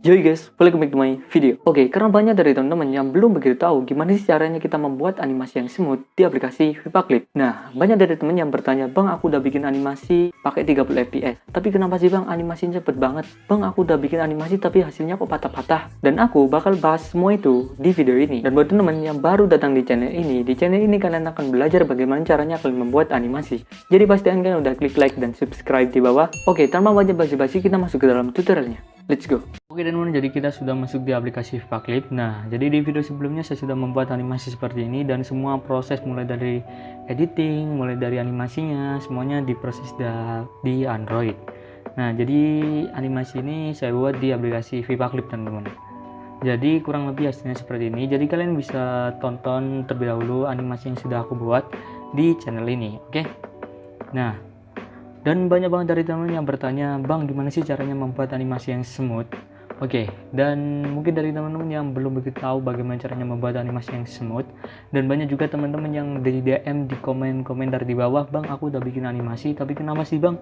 Yo guys, welcome back to my video. Oke, karena banyak dari teman-teman yang belum begitu tahu gimana sih caranya kita membuat animasi yang smooth di aplikasi Vipa Clip. Nah, banyak dari teman yang bertanya, "Bang, aku udah bikin animasi pakai 30 fps. Tapi kenapa sih Bang animasinya cepet banget? Bang, aku udah bikin animasi tapi hasilnya kok patah-patah?" Dan aku bakal bahas semua itu di video ini. Dan buat teman-teman yang baru datang di channel ini kalian akan belajar bagaimana caranya kalian membuat animasi. Jadi pastikan kalian udah klik like dan subscribe di bawah. Oke, tanpa banyak basa-basi kita masuk ke dalam tutorialnya. Let's go. Oke teman-teman, jadi kita sudah masuk di aplikasi Vipa Clip. Nah, jadi di video sebelumnya saya sudah membuat animasi seperti ini dan semua proses mulai dari editing, mulai dari animasinya, semuanya diproses di Android. Nah, jadi animasi ini saya buat di aplikasi Vipa Clip teman-teman. Jadi kurang lebih hasilnya seperti ini. Jadi kalian bisa tonton terlebih dahulu animasi yang sudah aku buat di channel ini, oke? Nah, dan banyak banget dari teman-teman yang bertanya, "Bang, gimana sih caranya membuat animasi yang smooth?" Oke, dan mungkin dari teman-teman yang belum begitu tahu bagaimana caranya membuat animasi yang smooth, dan banyak juga teman-teman yang di DM di komentar di bawah, "Bang, aku udah bikin animasi, tapi kenapa sih Bang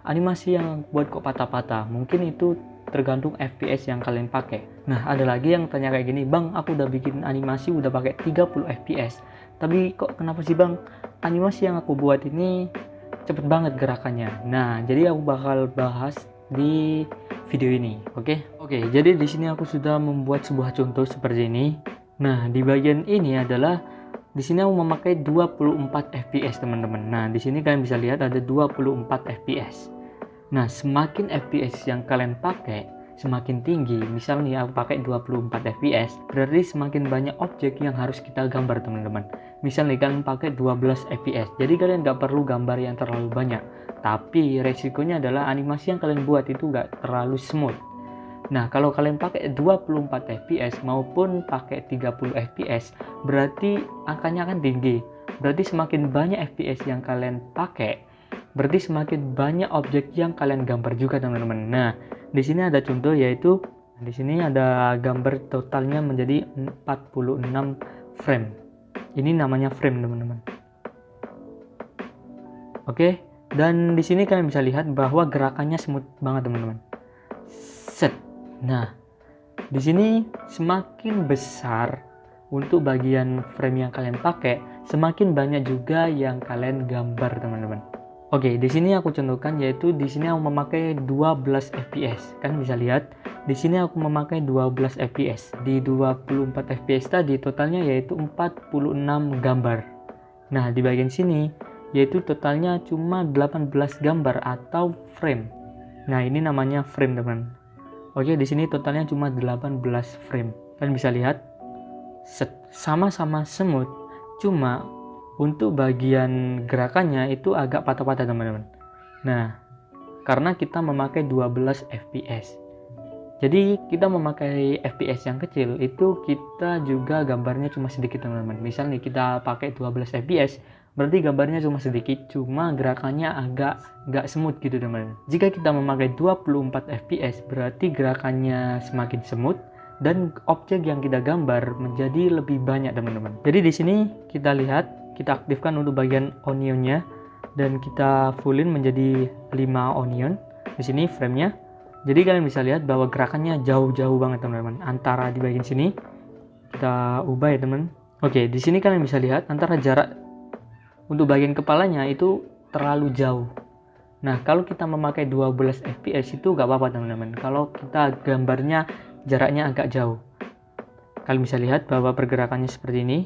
animasi yang buat kok patah-patah?" Mungkin itu tergantung FPS yang kalian pakai. Nah, ada lagi yang tanya kayak gini, "Bang, aku udah bikin animasi udah pakai 30 fps, tapi kok kenapa sih Bang animasi yang aku buat ini cepet banget gerakannya?" Nah, jadi aku bakal bahas di video ini, oke? Jadi di sini aku sudah membuat sebuah contoh seperti ini. Nah, di bagian ini adalah di sini aku memakai 24 fps teman-teman. Nah, di sini kalian bisa lihat ada 24 fps. Nah, semakin fps yang kalian pakai semakin tinggi, misalnya aku pakai 24 fps, berarti semakin banyak objek yang harus kita gambar teman-teman. Misalnya kalian pakai 12 fps, jadi kalian nggak perlu gambar yang terlalu banyak, tapi resikonya adalah animasi yang kalian buat itu nggak terlalu smooth. Nah, kalau kalian pakai 24 fps maupun pakai 30 fps, berarti angkanya akan tinggi. Berarti semakin banyak fps yang kalian pakai, berarti semakin banyak objek yang kalian gambar juga teman-teman. Nah, di sini ada contoh, yaitu di sini ada gambar totalnya menjadi 46 frame. Ini namanya frame teman-teman. Oke, dan di sini kalian bisa lihat bahwa gerakannya smooth banget teman-teman. Set. Nah, di sini semakin besar untuk bagian frame yang kalian pakai, semakin banyak juga yang kalian gambar teman-teman. Oke, di sini aku contohkan, yaitu di sini aku memakai 12 fps. Kan bisa lihat, di sini aku memakai 12 fps. Di 24 fps tadi totalnya yaitu 46 gambar. Nah, di bagian sini yaitu totalnya cuma 18 gambar atau frame. Nah, ini namanya frame, teman. Oke, di sini totalnya cuma 18 frame. Kalian bisa lihat sama-sama smooth, cuma untuk bagian gerakannya itu agak patah-patah teman-teman. Nah, karena kita memakai 12 fps. Jadi kita memakai fps yang kecil itu kita juga gambarnya cuma sedikit teman-teman. Misalnya kita pakai 12 fps, berarti gambarnya cuma sedikit, cuma gerakannya agak nggak smooth gitu teman-teman. Jika kita memakai 24 fps, berarti gerakannya semakin smooth dan objek yang kita gambar menjadi lebih banyak teman-teman. Jadi di sini kita lihat, kita aktifkan untuk bagian onionnya dan kita fullin menjadi 5 onion. Di sini framenya. Jadi kalian bisa lihat bahwa gerakannya jauh-jauh banget teman-teman. Antara di bagian sini kita ubah ya teman. Oke, di sini kalian bisa lihat antara jarak untuk bagian kepalanya itu terlalu jauh. Nah, kalau kita memakai 12 fps itu gak apa-apa teman-teman. Kalau kita gambarnya jaraknya agak jauh. Kalian bisa lihat bahwa pergerakannya seperti ini.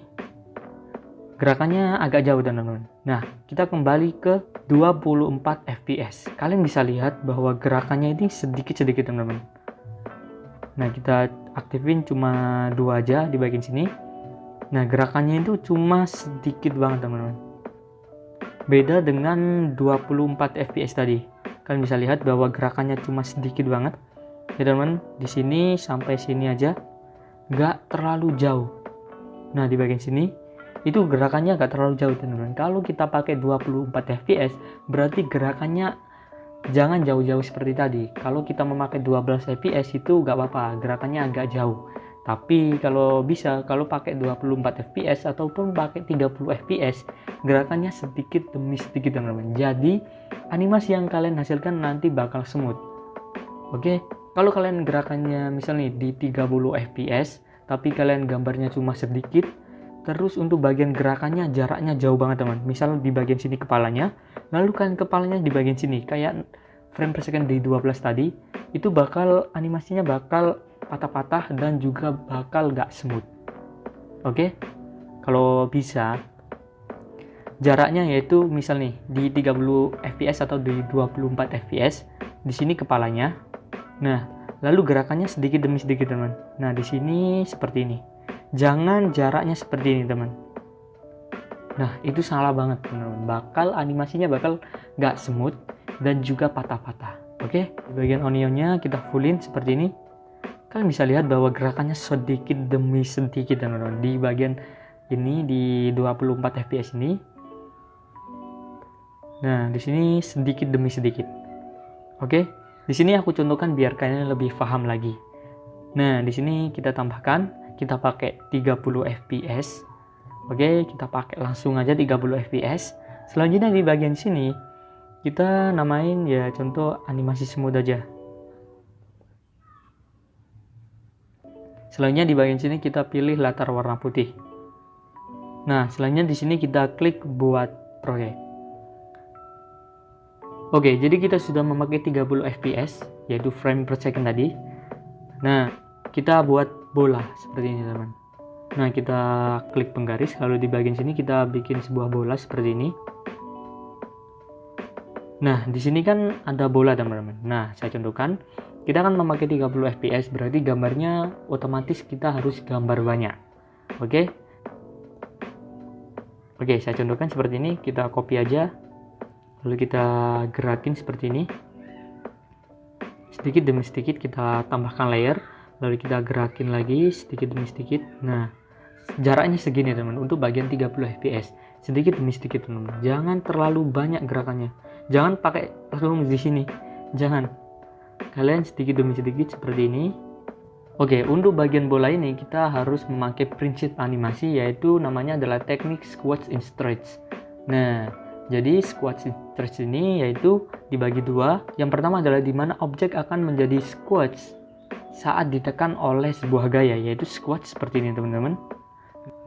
Gerakannya agak jauh teman-teman. Nah, kita kembali ke 24 fps. Kalian bisa lihat bahwa gerakannya ini sedikit-sedikit teman-teman. Nah, kita aktifin cuma 2 aja di bagian sini. Nah, gerakannya itu cuma sedikit banget teman-teman. Beda dengan 24 fps tadi. Kalian bisa lihat bahwa gerakannya cuma sedikit banget. Ya teman-teman, di sini sampai sini aja. Nggak terlalu jauh. Nah, di bagian sini itu gerakannya agak terlalu jauh teman-teman. Kalau kita pakai 24 fps, berarti gerakannya jangan jauh-jauh seperti tadi. Kalau kita memakai 12 fps itu gak apa-apa, gerakannya agak jauh. Tapi kalau bisa, kalau pakai 24 fps ataupun pakai 30 fps, gerakannya sedikit demi sedikit teman-teman. Jadi animasi yang kalian hasilkan nanti bakal smooth. Oke, Kalau kalian gerakannya misalnya di 30 fps, tapi kalian gambarnya cuma sedikit, terus untuk bagian gerakannya jaraknya jauh banget teman. Misal di bagian sini kepalanya, lalu kan kepalanya di bagian sini, kayak frame per second di 12 tadi, itu bakal animasinya bakal patah-patah dan juga bakal gak smooth. Oke? Kalau bisa, jaraknya yaitu misal nih di 30 fps atau di 24 fps, di sini kepalanya. Nah, lalu gerakannya sedikit demi sedikit teman. Nah, di sini seperti ini. Jangan jaraknya seperti ini teman. Nah, itu salah banget teman. Animasinya bakal gak smooth dan juga patah-patah. Oke, di bagian onionnya kita fullin seperti ini. Kalian bisa lihat bahwa gerakannya sedikit demi sedikit teman-teman. Di bagian ini di 24 fps ini. Nah, di sini sedikit demi sedikit. Oke. Di sini aku contohkan biar kalian lebih paham lagi. Nah, di sini kita tambahkan, kita pakai 30 fps. Oke, kita pakai langsung aja 30 fps. Selanjutnya di bagian sini kita namain ya contoh animasi smooth aja. Selanjutnya di bagian sini kita pilih latar warna putih. Nah, selanjutnya di sini kita klik buat proyek. Oke, jadi kita sudah memakai 30 fps, yaitu frame per second tadi. Nah, kita buat bola seperti ini, teman. Nah, kita klik penggaris, lalu di bagian sini kita bikin sebuah bola seperti ini. Nah, di sini kan ada bola, teman-teman. Nah, saya contohkan, kita akan memakai 30 fps, berarti gambarnya otomatis kita harus gambar banyak. Oke? Oke, saya contohkan seperti ini, kita copy aja. Lalu kita gerakin seperti ini. Sedikit demi sedikit kita tambahkan layer. Lalu kita gerakin lagi sedikit demi sedikit. Nah, jaraknya segini teman untuk bagian 30 fps. Sedikit demi sedikit teman. Jangan terlalu banyak gerakannya. Jangan pakai langsung di sini. Jangan. Kalian sedikit demi sedikit seperti ini. Oke, untuk bagian bola ini kita harus memakai prinsip animasi, yaitu namanya adalah teknik squash and stretch. Nah, jadi squash stretch ini yaitu dibagi dua. Yang pertama adalah di mana objek akan menjadi squash saat ditekan oleh sebuah gaya, yaitu squash seperti ini teman-teman.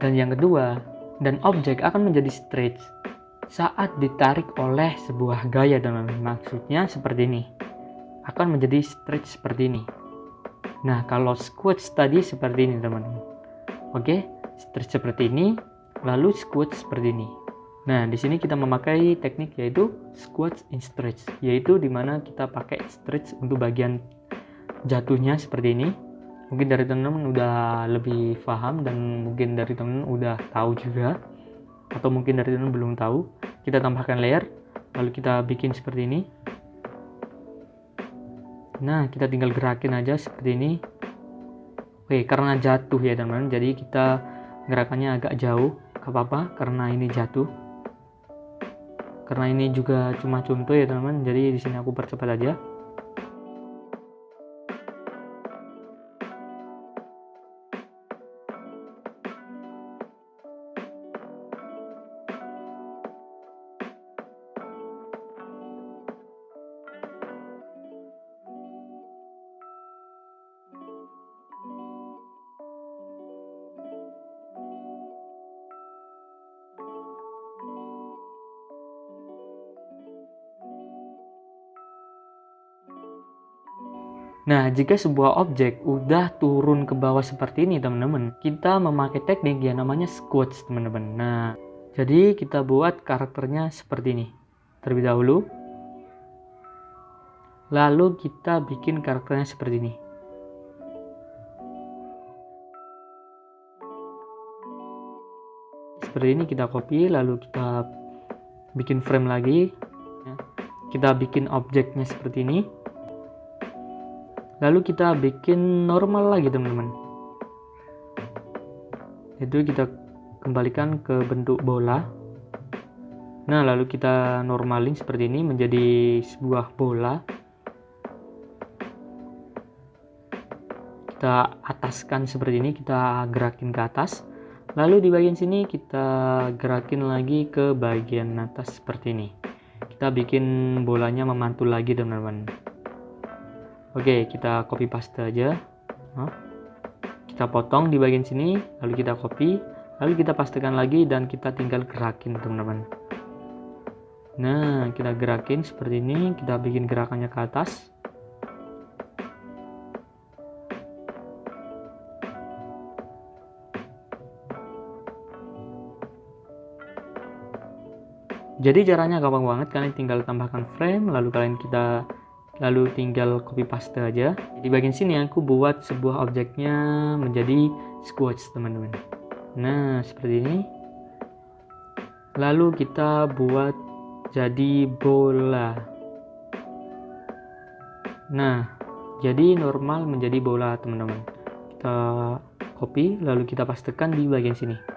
Dan yang kedua, dan objek akan menjadi stretch saat ditarik oleh sebuah gaya teman-teman. Maksudnya seperti ini, akan menjadi stretch seperti ini. Nah, kalau squash tadi seperti ini teman-teman. Oke, stretch seperti ini, lalu squash seperti ini. Nah, di sini kita memakai teknik yaitu squash and stretch, yaitu dimana kita pakai stretch untuk bagian jatuhnya seperti ini. Mungkin dari teman-teman udah lebih paham dan mungkin dari teman-teman udah tahu juga, atau mungkin dari teman-teman belum tahu. Kita tambahkan layer, lalu kita bikin seperti ini. Nah, kita tinggal gerakin aja seperti ini. Oke, karena jatuh ya teman-teman, jadi kita gerakannya agak jauh, gak apa-apa karena ini jatuh. Karena ini juga cuma contoh ya teman-teman, jadi di sini aku percepat aja. Nah, jika sebuah objek udah turun ke bawah seperti ini teman-teman, kita memakai teknik yang namanya squash teman-teman. Nah, jadi kita buat karakternya seperti ini terlebih dahulu. Lalu kita bikin karakternya seperti ini. Seperti ini kita copy, lalu kita bikin frame lagi. Kita bikin objeknya seperti ini. Lalu kita bikin normal lagi teman-teman. Itu kita kembalikan ke bentuk bola. Nah, lalu kita normalin seperti ini menjadi sebuah bola. Kita ataskan seperti ini, kita gerakin ke atas. Lalu di bagian sini kita gerakin lagi ke bagian atas seperti ini. Kita bikin bolanya memantul lagi teman-teman. Oke, kita copy paste aja. Kita potong di bagian sini, lalu kita copy, lalu kita pastekan lagi dan kita tinggal gerakin teman-teman. Nah, kita gerakin seperti ini, kita bikin gerakannya ke atas. Jadi caranya gampang banget, kalian tinggal tambahkan frame, lalu tinggal copy paste aja. Di bagian sini aku buat sebuah objeknya menjadi squash teman-teman. Nah, seperti ini. Lalu kita buat jadi bola. Nah, jadi normal menjadi bola teman-teman. Kita copy, lalu kita pastekan di bagian sini.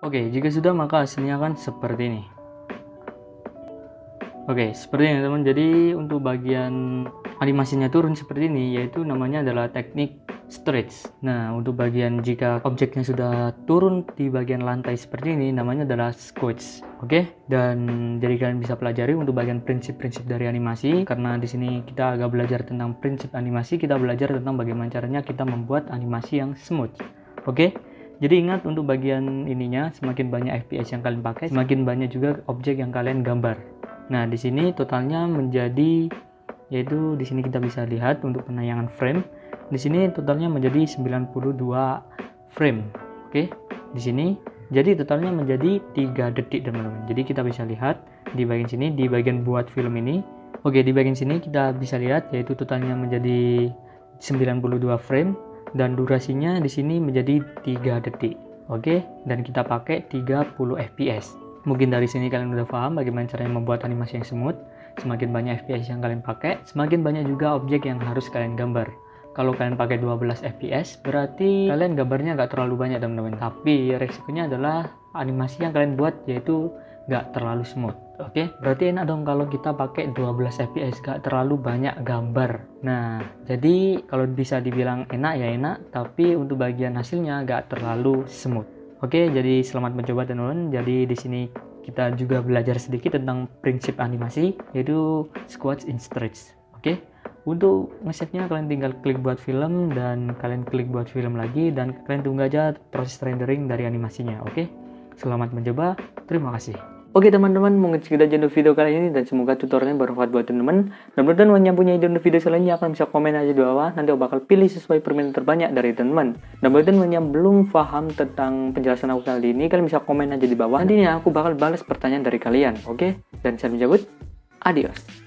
Oke, jika sudah maka hasilnya kan seperti ini. Oke, seperti ini teman. Jadi untuk bagian animasinya turun seperti ini, yaitu namanya adalah teknik stretch. Nah, untuk bagian jika objeknya sudah turun di bagian lantai seperti ini, namanya adalah squash. Oke, dan jadi kalian bisa pelajari untuk bagian prinsip-prinsip dari animasi. Karena di sini kita agak belajar tentang prinsip animasi, kita belajar tentang bagaimana caranya kita membuat animasi yang smooth. Oke. Jadi ingat untuk bagian ininya, semakin banyak FPS yang kalian pakai, semakin banyak juga objek yang kalian gambar. Nah, di sini totalnya menjadi, yaitu di sini kita bisa lihat untuk penayangan frame. Di sini totalnya menjadi 92 frame. Oke, di sini jadi totalnya menjadi 3 detik teman-teman. Jadi kita bisa lihat di bagian sini, di bagian buat film ini. Oke, di bagian sini kita bisa lihat yaitu totalnya menjadi 92 frame. Dan durasinya di sini menjadi 3 detik. Oke, dan kita pakai 30 fps. Mungkin dari sini kalian udah paham bagaimana caranya membuat animasi yang smooth. Semakin banyak fps yang kalian pakai, semakin banyak juga objek yang harus kalian gambar. Kalau kalian pakai 12 fps, berarti kalian gambarnya nggak terlalu banyak teman-teman. Tapi resikonya adalah animasi yang kalian buat yaitu nggak terlalu smooth. Oke, berarti enak dong kalau kita pakai 12 fps, nggak terlalu banyak gambar. Nah, jadi kalau bisa dibilang enak ya enak, tapi untuk bagian hasilnya nggak terlalu smooth. Oke, jadi selamat mencoba teman-teman. Jadi di sini kita juga belajar sedikit tentang prinsip animasi, yaitu squash in stretch. Oke, untuk nge-save-nya kalian tinggal klik buat film dan kalian klik buat film lagi dan kalian tunggu aja proses rendering dari animasinya. Oke, selamat mencoba. Terima kasih. Oke teman-teman, mungkin segitu aja untuk video kali ini dan semoga tutorialnya bermanfaat buat teman-teman. Dan teman-teman yang punya ide untuk video selanjutnya akan bisa komen aja di bawah. Nanti aku bakal pilih sesuai permintaan terbanyak dari teman-teman. Dan buat teman-teman yang belum paham tentang penjelasan aku kali ini, kalian bisa komen aja di bawah. Nantinya aku bakal balas pertanyaan dari kalian. Oke? Dan saya mencabut. Adios.